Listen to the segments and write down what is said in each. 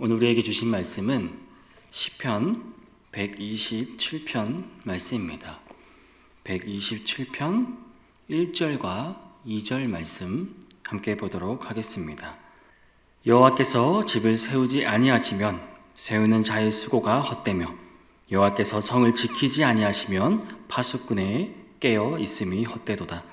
오늘 우리에게 주신 말씀은 시편 127편 말씀입니다. 127편 1절과 2절 말씀 함께 보도록 하겠습니다. 여호와께서 집을 세우지 아니하시면 세우는 자의 수고가 헛되며 여호와께서 성을 지키지 아니하시면 파수꾼의 깨어 있음이 헛되도다.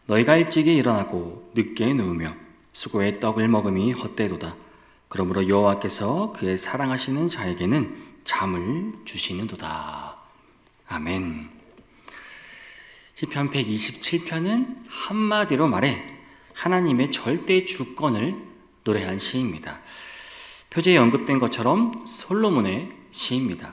너희가 일찍이 일어나고 늦게 누우며 수고의 떡을 먹음이 헛되도다. 그러므로 여호와께서 그의 사랑하시는 자에게는 잠을 주시는도다. 아멘. 시편 127편은 한마디로 말해 하나님의 절대 주권을 노래한 시입니다. 표제에 언급된 것처럼 솔로몬의 시입니다.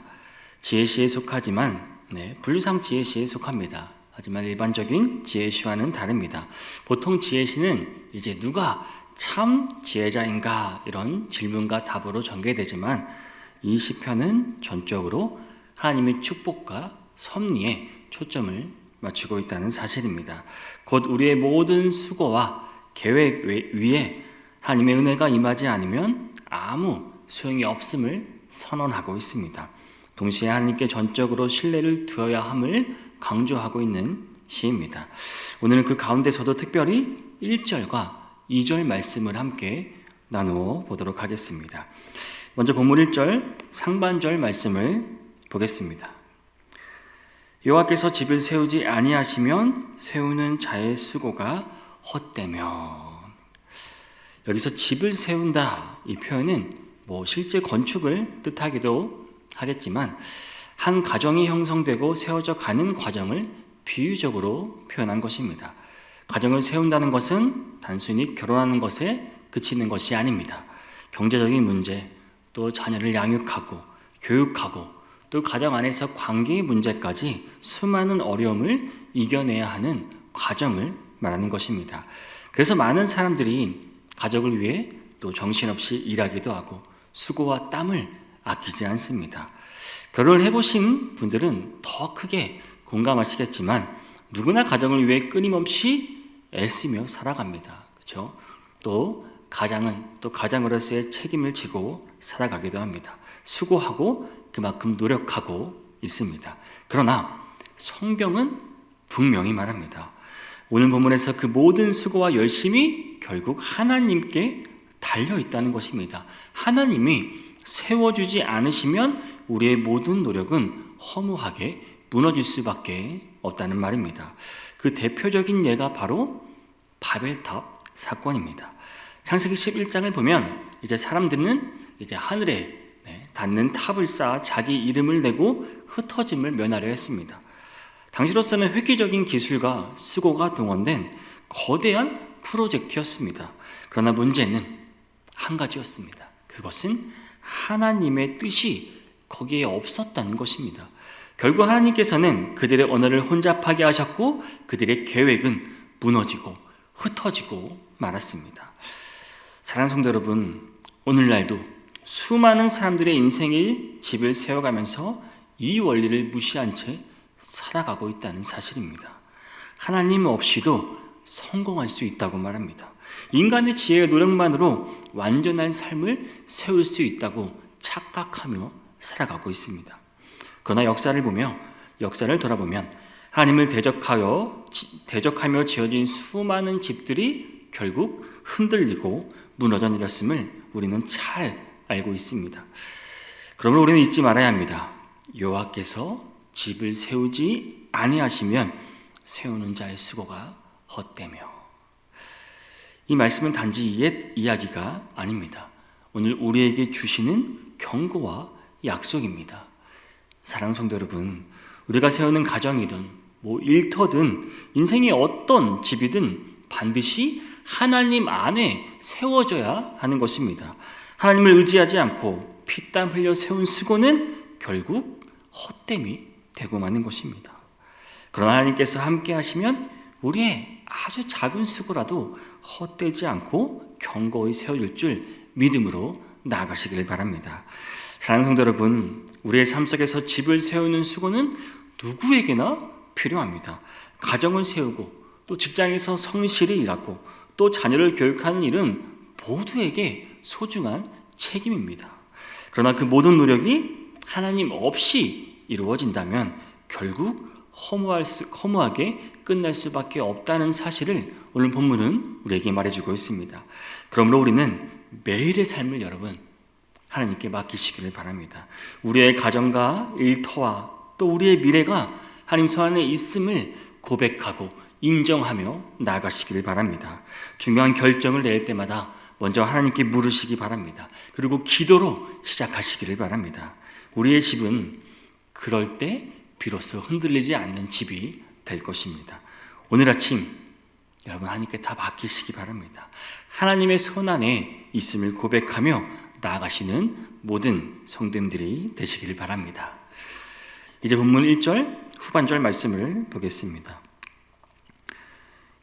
지혜시에 속하지만 분류상 지혜시에 속합니다. 하지만 일반적인 지혜시와는 다릅니다. 보통 지혜시는 이제 누가 참 지혜자인가 이런 질문과 답으로 전개되지만 이 시편은 전적으로 하나님의 축복과 섭리에 초점을 맞추고 있다는 사실입니다. 곧 우리의 모든 수고와 계획 위에 하나님의 은혜가 임하지 않으면 아무 소용이 없음을 선언하고 있습니다. 동시에 하나님께 전적으로 신뢰를 두어야 함을 강조하고 있는 시입니다. 오늘은 그 가운데서도 특별히 1절과 2절 말씀을 함께 나누어 보도록 하겠습니다. 먼저 본문 1절 상반절 말씀을 보겠습니다. 여호와께서 집을 세우지 아니하시면 세우는 자의 수고가 헛되며. 여기서 집을 세운다 이 표현은 실제 건축을 뜻하기도 하겠지만 한 가정이 형성되고 세워져 가는 과정을 비유적으로 표현한 것입니다. 가정을 세운다는 것은 단순히 결혼하는 것에 그치는 것이 아닙니다. 경제적인 문제, 또 자녀를 양육하고 교육하고 또 가정 안에서 관계의 문제까지 수많은 어려움을 이겨내야 하는 과정을 말하는 것입니다. 그래서 많은 사람들이 가족을 위해 또 정신없이 일하기도 하고 수고와 땀을 아끼지 않습니다. 결혼을 해보신 분들은 더 크게 공감하시겠지만 누구나 가정을 위해 끊임없이 애쓰며 살아갑니다. 그렇죠? 또 가장으로서의 책임을 지고 살아가기도 합니다. 수고하고 그만큼 노력하고 있습니다. 그러나 성경은 분명히 말합니다. 오늘 본문에서 그 모든 수고와 열심이 결국 하나님께 달려 있다는 것입니다. 하나님이 세워주지 않으시면 우리의 모든 노력은 허무하게 무너질 수밖에 없다는 말입니다. 그 대표적인 예가 바로 바벨탑 사건입니다. 창세기 11장을 보면 이제 사람들은 이제 하늘에 닿는 탑을 쌓아 자기 이름을 내고 흩어짐을 면하려 했습니다. 당시로서는 획기적인 기술과 수고가 동원된 거대한 프로젝트였습니다. 그러나 문제는 한 가지였습니다. 그것은 하나님의 뜻이 거기에 없었다는 것입니다. 결국 하나님께서는 그들의 언어를 혼잡하게 하셨고 그들의 계획은 무너지고 흩어지고 말았습니다. 사랑하는 성도 여러분, 오늘날도 수많은 사람들의 인생의 집을 세워가면서 이 원리를 무시한 채 살아가고 있다는 사실입니다. 하나님 없이도 성공할 수 있다고 말합니다. 인간의 지혜와 노력만으로 완전한 삶을 세울 수 있다고 착각하며 살아가고 있습니다. 그러나 역사를 돌아보면 하나님을 대적하며 지어진 수많은 집들이 결국 흔들리고 무너져 내렸음을 우리는 잘 알고 있습니다. 그러므로 우리는 잊지 말아야 합니다. 여호와께서 집을 세우지 아니하시면 세우는 자의 수고가 헛되며. 이 말씀은 단지 옛 이야기가 아닙니다. 오늘 우리에게 주시는 경고와 약속입니다. 사랑하는 성도 여러분, 우리가 세우는 가정이든 일터든 인생의 어떤 집이든 반드시 하나님 안에 세워져야 하는 것입니다. 하나님을 의지하지 않고 피땀 흘려 세운 수고는 결국 헛됨이 되고 마는 것입니다. 그러나 하나님께서 함께 하시면 우리의 아주 작은 수고라도 헛되지 않고 견고히 세워질 줄 믿음으로 나아가시기를 바랍니다. 사랑하는 성도 여러분, 우리의 삶 속에서 집을 세우는 수고는 누구에게나 필요합니다. 가정을 세우고 또 직장에서 성실히 일하고 또 자녀를 교육하는 일은 모두에게 소중한 책임입니다. 그러나 그 모든 노력이 하나님 없이 이루어진다면 결국 허무하게 끝날 수밖에 없다는 사실을 오늘 본문은 우리에게 말해주고 있습니다. 그러므로 우리는 매일의 삶을 여러분 하나님께 맡기시기를 바랍니다. 우리의 가정과 일터와 또 우리의 미래가 하나님 손 안에 있음을 고백하고 인정하며 나아가시기를 바랍니다. 중요한 결정을 낼 때마다 먼저 하나님께 물으시기 바랍니다. 그리고 기도로 시작하시기를 바랍니다. 우리의 집은 그럴 때 비로소 흔들리지 않는 집이 될 것입니다. 오늘 아침 여러분 하나님께 다 맡기시기 바랍니다. 하나님의 손 안에 있음을 고백하며 나아가시는 모든 성도님들이 되시기를 바랍니다. 이제 본문 1절 후반절 말씀을 보겠습니다.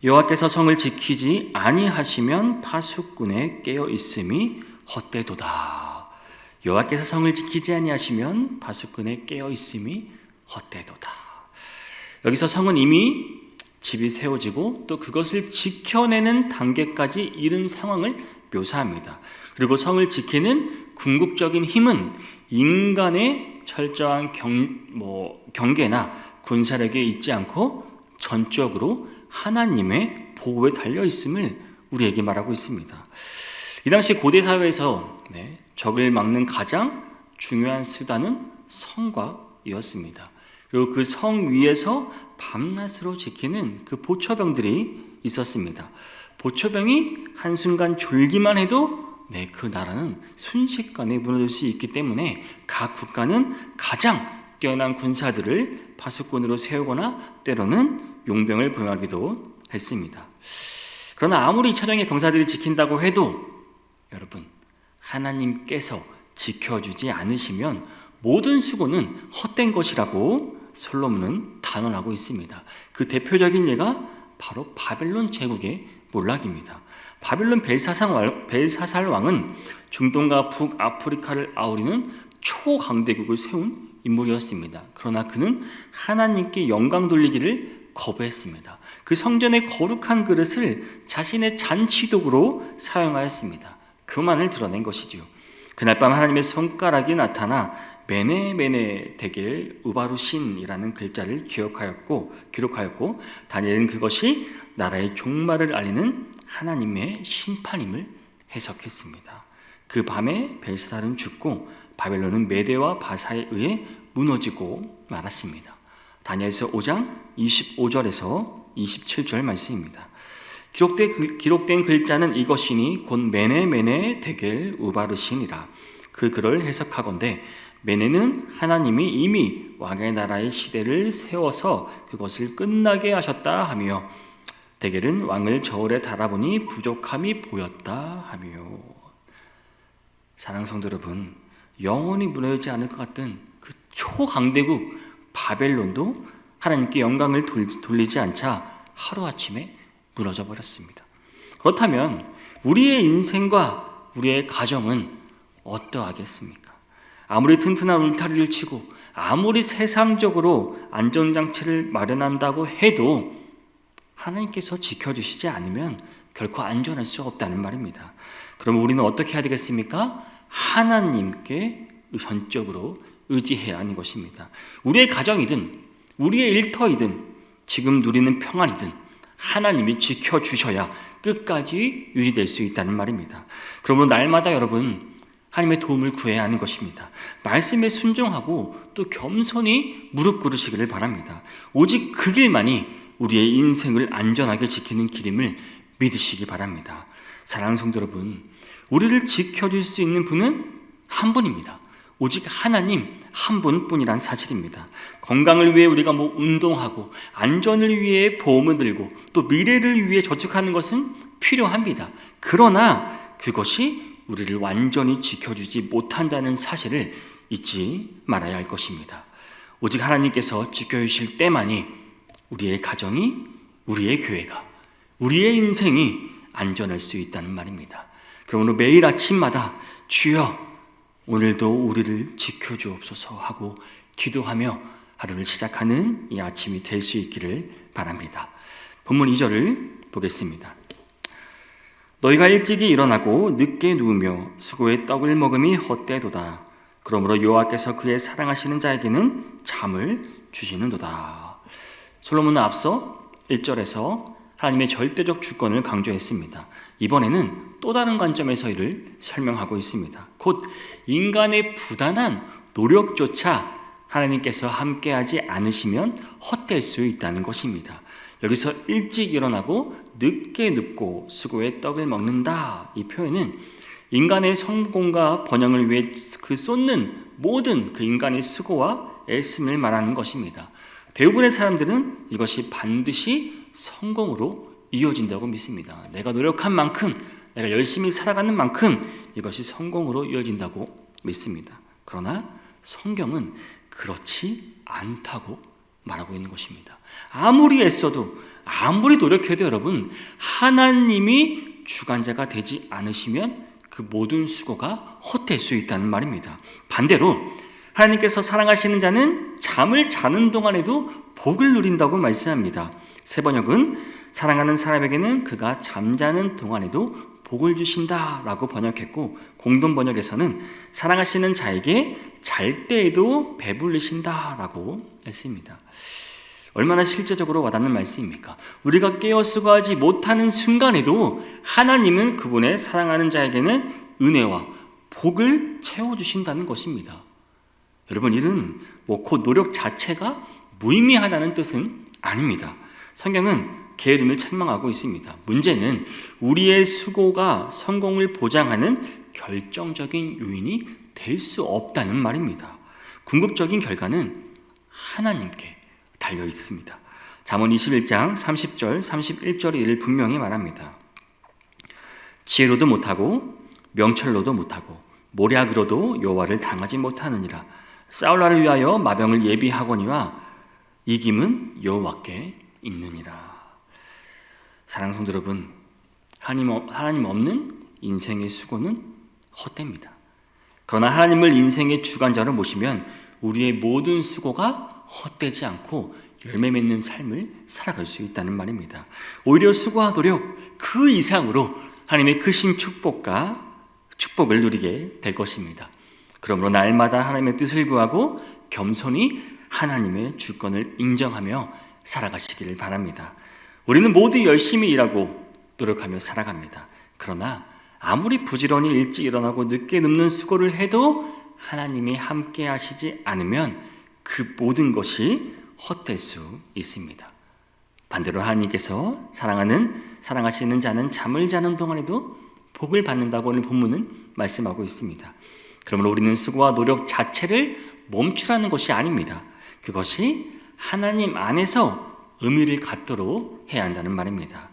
여호와께서 성을 지키지 아니하시면 파수꾼에 깨어 있음이 헛되도다. 여호와께서 성을 지키지 아니하시면 파수꾼에 깨어 있음이 헛되도다. 여기서 성은 이미 집이 세워지고 또 그것을 지켜내는 단계까지 이른 상황을 묘사합니다. 그리고 성을 지키는 궁극적인 힘은 인간의 철저한 경계나 군사력에 있지 않고 전적으로 하나님의 보호에 달려 있음을 우리에게 말하고 있습니다. 이 당시 고대 사회에서 적을 막는 가장 중요한 수단은 성곽이었습니다. 그리고 그 성 위에서 밤낮으로 지키는 그 보초병들이 있었습니다. 보초병이 한순간 졸기만 해도 그 나라는 순식간에 무너질 수 있기 때문에 각 국가는 가장 뛰어난 군사들을 파수꾼으로 세우거나 때로는 용병을 고용하기도 했습니다. 그러나 아무리 차정의 병사들이 지킨다고 해도 여러분 하나님께서 지켜주지 않으시면 모든 수고는 헛된 것이라고 솔로몬은 단언하고 있습니다. 그 대표적인 예가 바로 바벨론 제국의 몰락입니다. 바벨론 벨사살 왕은 중동과 북아프리카를 아우르는 초강대국을 세운 인물이었습니다. 그러나 그는 하나님께 영광 돌리기를 거부했습니다. 그 성전의 거룩한 그릇을 자신의 잔치도구로 사용하였습니다. 교만을 드러낸 것이지요. 그날 밤 하나님의 손가락이 나타나 메네 데겔 우바루신이라는 글자를 기록하였고 다니엘은 그것이 나라의 종말을 알리는 하나님의 심판임을 해석했습니다. 그 밤에 벨사살은 죽고 바벨론은 메대와 바사에 의해 무너지고 말았습니다. 다니엘서 5장 25절에서 27절 말씀입니다. 기록된 글자는 이것이니 곧 메네 데겔 우바르신이라. 그 글을 해석하건대 메네는 하나님이 이미 왕의 나라의 시대를 세워서 그것을 끝나게 하셨다 하며 데겔은 왕을 저울에 달아보니 부족함이 보였다 하며. 사랑하는 성도 여러분, 영원히 무너지지 않을 것 같던 그 초강대국 바벨론도 하나님께 영광을 돌리지 않자 하루아침에 무너져 버렸습니다. 그렇다면 우리의 인생과 우리의 가정은 어떠하겠습니까? 아무리 튼튼한 울타리를 치고 아무리 세상적으로 안전장치를 마련한다고 해도 하나님께서 지켜주시지 않으면 결코 안전할 수 없다는 말입니다. 그럼 우리는 어떻게 해야 되겠습니까? 하나님께 전적으로 의지해야 하는 것입니다. 우리의 가정이든 우리의 일터이든 지금 누리는 평안이든 하나님이 지켜주셔야 끝까지 유지될 수 있다는 말입니다. 그러므로 날마다 여러분 하나님의 도움을 구해야 하는 것입니다. 말씀에 순종하고 또 겸손히 무릎 꿇으시기를 바랍니다. 오직 그 길만이 우리의 인생을 안전하게 지키는 길임을 믿으시기 바랍니다. 사랑하는 성도 여러분, 우리를 지켜줄 수 있는 분은 한 분입니다. 오직 하나님 한 분뿐이란 사실입니다. 건강을 위해 우리가 운동하고 안전을 위해 보험을 들고 또 미래를 위해 저축하는 것은 필요합니다. 그러나 그것이 우리를 완전히 지켜주지 못한다는 사실을 잊지 말아야 할 것입니다. 오직 하나님께서 지켜주실 때만이 우리의 가정이, 우리의 교회가, 우리의 인생이 안전할 수 있다는 말입니다. 그러므로 매일 아침마다 주여 오늘도 우리를 지켜주옵소서 하고 기도하며 하루를 시작하는 이 아침이 될 수 있기를 바랍니다. 본문 2절을 보겠습니다. 너희가 일찍이 일어나고 늦게 누우며 수고의 떡을 먹음이 헛되도다. 그러므로 여호와께서 그의 사랑하시는 자에게는 잠을 주시는도다. 솔로몬은 앞서 1절에서 하나님의 절대적 주권을 강조했습니다. 이번에는 또 다른 관점에서 이를 설명하고 있습니다. 곧 인간의 부단한 노력조차 하나님께서 함께하지 않으시면 헛될 수 있다는 것입니다. 여기서 일찍 일어나고 늦게 눕고 수고의 떡을 먹는다, 이 표현은 인간의 성공과 번영을 위해 그 쏟는 모든 그 인간의 수고와 애씀을 말하는 것입니다. 대부분의 사람들은 이것이 반드시 성공으로 이어진다고 믿습니다. 내가 노력한 만큼, 내가 열심히 살아가는 만큼 이것이 성공으로 이어진다고 믿습니다. 그러나 성경은 그렇지 않다고 말하고 있는 것입니다. 아무리 애써도, 아무리 노력해도 여러분, 하나님이 주관자가 되지 않으시면 그 모든 수고가 헛될 수 있다는 말입니다. 반대로 하나님께서 사랑하시는 자는 잠을 자는 동안에도 복을 누린다고 말씀합니다. 세번역은 사랑하는 사람에게는 그가 잠자는 동안에도 복을 주신다라고 번역했고, 공동번역에서는 사랑하시는 자에게 잘 때에도 배불리신다라고 했습니다. 얼마나 실제적으로 와닿는 말씀입니까? 우리가 깨어 수고하지 못하는 순간에도 하나님은 그분의 사랑하는 자에게는 은혜와 복을 채워주신다는 것입니다. 여러분, 이는 곧 노력 자체가 무의미하다는 뜻은 아닙니다. 성경은 게으름을 책망하고 있습니다. 문제는 우리의 수고가 성공을 보장하는 결정적인 요인이 될 수 없다는 말입니다. 궁극적인 결과는 하나님께 달려 있습니다. 잠언 21장 30절 31절에 이를 분명히 말합니다. 지혜로도 못하고 명철로도 못하고 모략으로도 여호와를 당하지 못하느니라. 싸울 날을 위하여 마병을 예비하거니와 이김은 여호와께 있느니라. 사랑하는 성도 여러분, 하나님 없는 인생의 수고는 헛됩니다. 그러나 하나님을 인생의 주관자로 모시면 우리의 모든 수고가 헛되지 않고 열매 맺는 삶을 살아갈 수 있다는 말입니다. 오히려 수고와 노력 그 이상으로 하나님의 크신 축복을 누리게 될 것입니다. 그러므로 날마다 하나님의 뜻을 구하고 겸손히 하나님의 주권을 인정하며 살아가시기를 바랍니다. 우리는 모두 열심히 일하고 노력하며 살아갑니다. 그러나 아무리 부지런히 일찍 일어나고 늦게 눕는 수고를 해도 하나님이 함께 하시지 않으면 그 모든 것이 헛될 수 있습니다. 반대로 하나님께서 사랑하시는 자는 잠을 자는 동안에도 복을 받는다고 오늘 본문은 말씀하고 있습니다. 그러므로 우리는 수고와 노력 자체를 멈추라는 것이 아닙니다. 그것이 하나님 안에서 의미를 갖도록 해야 한다는 말입니다.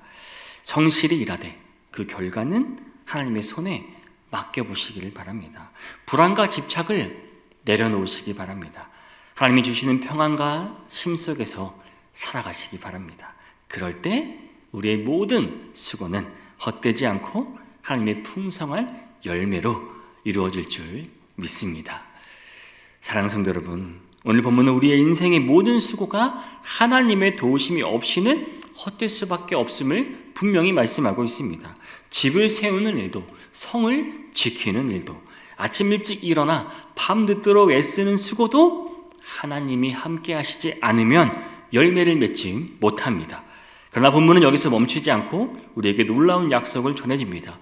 성실히 일하되 그 결과는 하나님의 손에 맡겨보시기를 바랍니다. 불안과 집착을 내려놓으시기 바랍니다. 하나님이 주시는 평안과 쉼 속에서 살아가시기 바랍니다. 그럴 때 우리의 모든 수고는 헛되지 않고 하나님의 풍성한 열매로 이루어질 줄 믿습니다. 사랑하는 성도 여러분, 오늘 본문은 우리의 인생의 모든 수고가 하나님의 도우심이 없이는 헛될 수밖에 없음을 분명히 말씀하고 있습니다. 집을 세우는 일도, 성을 지키는 일도, 아침 일찍 일어나 밤 늦도록 애쓰는 수고도 하나님이 함께 하시지 않으면 열매를 맺지 못합니다. 그러나 본문은 여기서 멈추지 않고 우리에게 놀라운 약속을 전해집니다.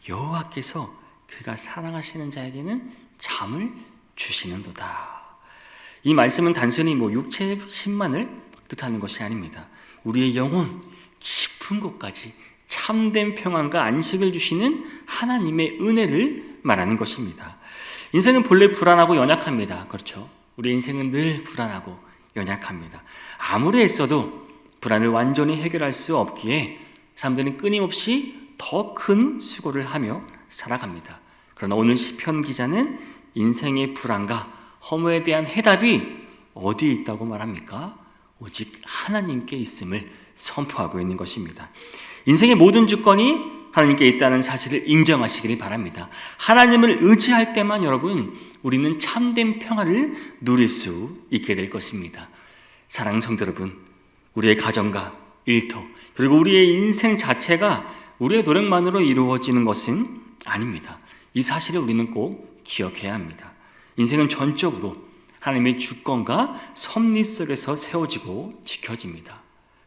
여호와께서 그가 사랑하시는 자에게는 잠을 주시는도다. 이 말씀은 단순히 육체의 심만을 뜻하는 것이 아닙니다. 우리의 영혼 깊은 곳까지 참된 평안과 안식을 주시는 하나님의 은혜를 말하는 것입니다. 인생은 본래 불안하고 연약합니다. 그렇죠? 우리 인생은 늘 불안하고 연약합니다. 아무리 애써도 불안을 완전히 해결할 수 없기에 사람들은 끊임없이 더 큰 수고를 하며 살아갑니다. 그러나 오늘 시편 기자는 인생의 불안과 허무에 대한 해답이 어디에 있다고 말합니까? 오직 하나님께 있음을 선포하고 있는 것입니다. 인생의 모든 주권이 하나님께 있다는 사실을 인정하시기를 바랍니다. 하나님을 의지할 때만 여러분, 우리는 참된 평화를 누릴 수 있게 될 것입니다. 사랑하는 성도 여러분, 우리의 가정과 일터, 그리고 우리의 인생 자체가 우리의 노력만으로 이루어지는 것은 아닙니다. 이 사실을 우리는 꼭 기억해야 합니다. 인생은 전적으로 하나님의 주권과 섭리 속에서 세워지고 지켜집니다.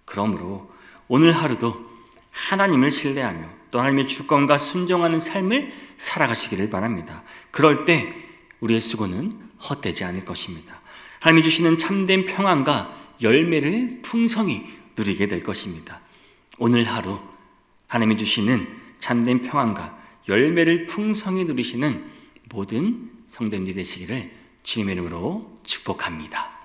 그러므로 오늘 하루도 하나님을 신뢰하며 또 하나님의 주권과 순종하는 삶을 살아가시기를 바랍니다. 그럴 때 우리의 수고는 헛되지 않을 것입니다. 하나님이 주시는 참된 평안과 열매를 풍성히 누리게 될 것입니다. 오늘 하루 하나님이 주시는 참된 평안과 열매를 풍성히 누리시는 모든 성도님들이 되시기를 주님의 이름으로 축복합니다.